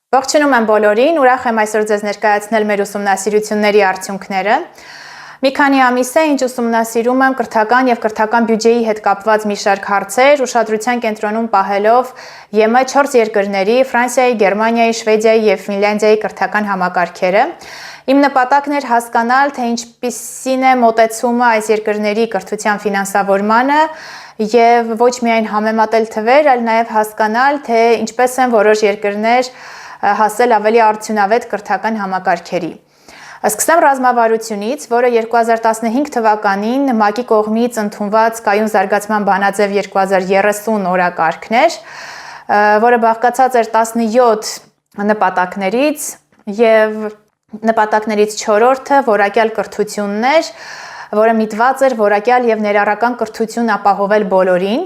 Ողջունում եմ բոլորին, ուրախ եմ այսօր ձեզ ներկայացնել մեր ուսումնասիրությունների արդյունքները։ Մի քանի ամիս է, ինչ ուսումնասիրում եմ կրթական եւ կրթական բյուջեի հետ կապված մի շարք հարցեր, ուշադրության կենտրոնում պահելով ԵՄ 4 երկրների՝ Ֆրանսիայի, Գերմանիայի, Շվեդիայի եւ Ֆինլանդիայի կրթական համակարգերը։ Իմ նպատակն էր հասկանալ, թե ինչպիսին է մոտեցումը այս երկրների կրթության ֆինանսավորմանը եւ ոչ միայն համեմատել թվեր, այլ նաեւ հասկանալ, թե ինչպես են որոշ երկրներ հասել ավելի արդյունավետ կրթական համակարգերի։ Սկսեմ ռազմավարությունից, որը 2015 թվականին ՄԱԿ-ի կողմից ընդունված կայուն զարգացման բանաձև 2030 օրակարգն էր, որը բաղկացած էր 17 նպատակներից եւ նպատակներից 4-ը որակյալ կրթությունն էր, որը միտված էր որակյալ եւ ներառական կրթություն ապահովել բոլորին,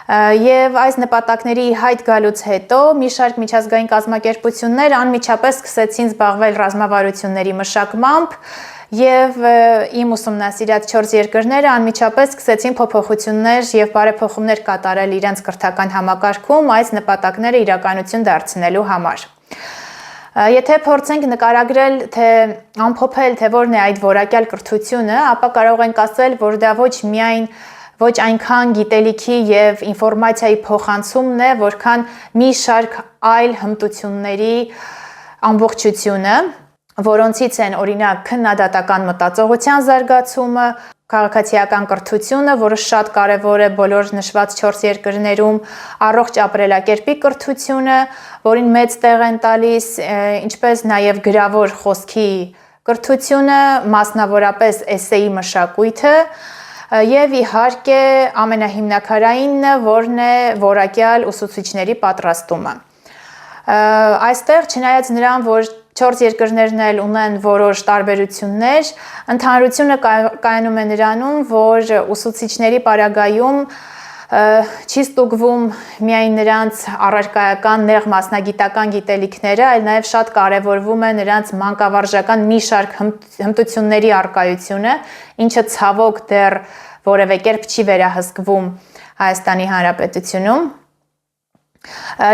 եւ այս նպատակների հայտ գալուց հետո մի շարք միջազգային կազմակերպություններ անմիջապես սկսեցին զբաղվել ռազմավարությունների մշակմամբ եւ իմ ուսումնասիրած 4 երկրները անմիջապես սկսեցին փոփոխություններ եւ բարեփոխումներ կատարել իրենց կրթական համակարգում այս նպատակները իրականություն դարձնելու համար։ Եթե փորձենք նկարագրել, թե ամփոփել, թե որն է այդ որակյալ կրթությունը, ապա կարող ենք ասել, որ դա ոչ այնքան գիտելիքի եւ ինֆորմացիայի փոխանցումն է, որքան մի շարք այլ հմտությունների ամբողջությունը, որոնցից են օրինակ քննադատական մտածողության զարգացումը, քաղաքացիական կրթությունը, որը շատ կարևոր է բոլոր նշված 4 երկրներում, առողջ ապրելակերպի կրթությունը, որին մեծ տեղ են տալիս, ինչպես նաեւ գրավոր խոսքի կրթությունը, մասնավորապես էսեի մշակույթը, եւ իհարկե ամենահիմնաքարայինը, որն է որակյալ ուսուցիչների պատրաստումը։ Այստեղ չնայած նրան, որ 4 երկրներն էլ ունեն որոշ տարբերություններ, ընդհանրությունը կայանում է նրանում, որ ուսուցիչների պարագայում չի ստուգվում միայն նրանց առարկայական նեղ մասնագիտական գիտելիքները, այլ նաև շատ կարևորվում է նրանց մանկավարժական մի շարք հմտությունների առկայությունը, ինչը ցավոք դեռ որևէ կերպ չի վերահսկվում Հայաստանի Հանրապետությունում։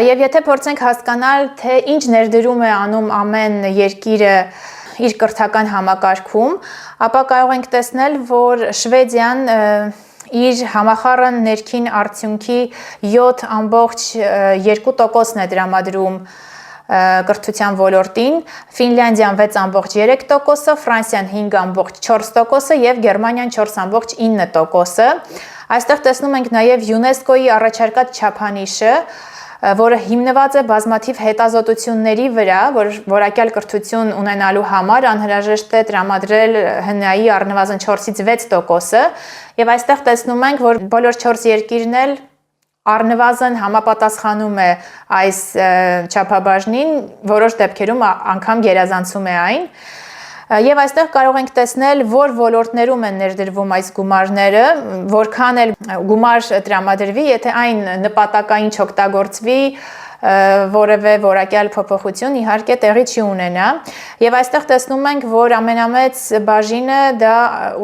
Եվ եթե փորձենք հասկանալ, թե ինչ ներդրում է անում ամեն երկիրը իր կրթական համակարգում, ապա կարող ենք տեսնել, որ Շվեդիան իր համախառն ներքին արդյունքի 7.2%-ն է տրամադրում կրթության ոլորտին, Ֆինլանդիան 6.3%, Ֆրանսիան 5.4% եւ Գերմանիան 4.9%։ Այստեղ տեսնում ենք նաեւ ՅՈՒՆԵՍԿՕ-ի առաջարկած չափանիշը, որը հիմնված է բազմաթիվ հետազոտությունների վրա, որ որակյալ կրթություն ունենալու համար անհրաժեշտ է տրամադրել ՀՆԱ-ի առնվազն 4-ից 6%, եւ այստեղ տեսնում ենք, որ բոլոր 4 երկիրն էլ առնվազն համապատասխանում է այս չափաբաժնին, որոշ դեպքերում անգամ գերազանցում է այն։ Եվ այստեղ կարող ենք տեսնել, որ ոլորտներում են ներդրվում այս գումարները, որքան էլ գումար տրամադրվի, եթե այն նպատակային չօգտագործվի, որևէ որակյալ փոփոխություն իհարկե տեղի չի ունենա։ Եվ այստեղ տեսնում ենք, որ ամենամեծ բաժինը դա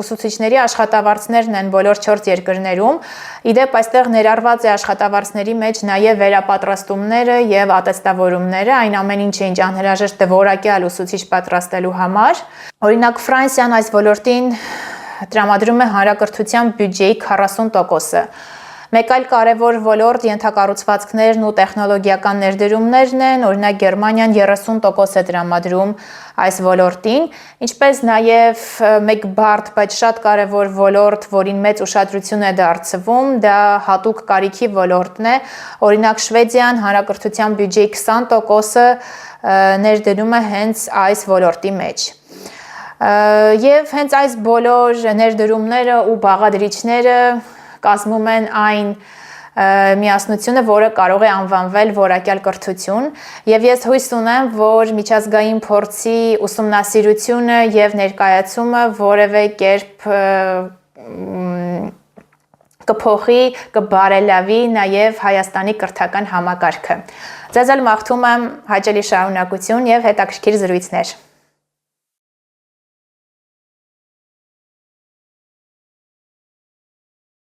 ուսուցիչների աշխատավարձներն են բոլոր 4 երկրներում։ Իդեպ այստեղ ներառված է աշխատավարձների մեջ նաև վերապատրաստումները եւ ատեստավորումները, այն ամեն ինչը ինչ անհրաժեշտ է որակյալ ուսուցիչ պատրաստելու համար։ Օրինակ Ֆրանսիան այս ոլորտին տրամադրում է հանրակրթության բյուջեի 40%-ը։ Մեկ այլ կարևոր ոլորտ ենթակառուցվածքներն ու տեխնոլոգիական ներդրումներն են, օրինակ Գերմանիան 30% է տրամադրում այս ոլորտին, ինչպես նաև մեկ բարդ, բայց շատ կարևոր ոլորտ, որին մեծ ուշադրություն է դարձվում, դա հատուկ կարիքի ոլորտն է, օրինակ Շվեդիան հանրակրթության բյուջեի 20%-ը ներդնում է հենց այս ոլորտի մեջ։ Եվ հենց այս բոլոր ներդրումները ու բաղադրիչները կազմում են այն միասնությունը, որը կարող է անվանվել որակյալ կրթություն, եւ ես հույս ունեմ, որ միջազգային փորձի ուսումնասիրությունը եւ ներկայացումը որևէ կերպ կփոխի, կբարելավի նաեւ Հայաստանի կրթական համակարգը։ Ձեզ էլ մաղթում եմ հաճելի շարունակություն եւ հետաքրքիր զրույցներ։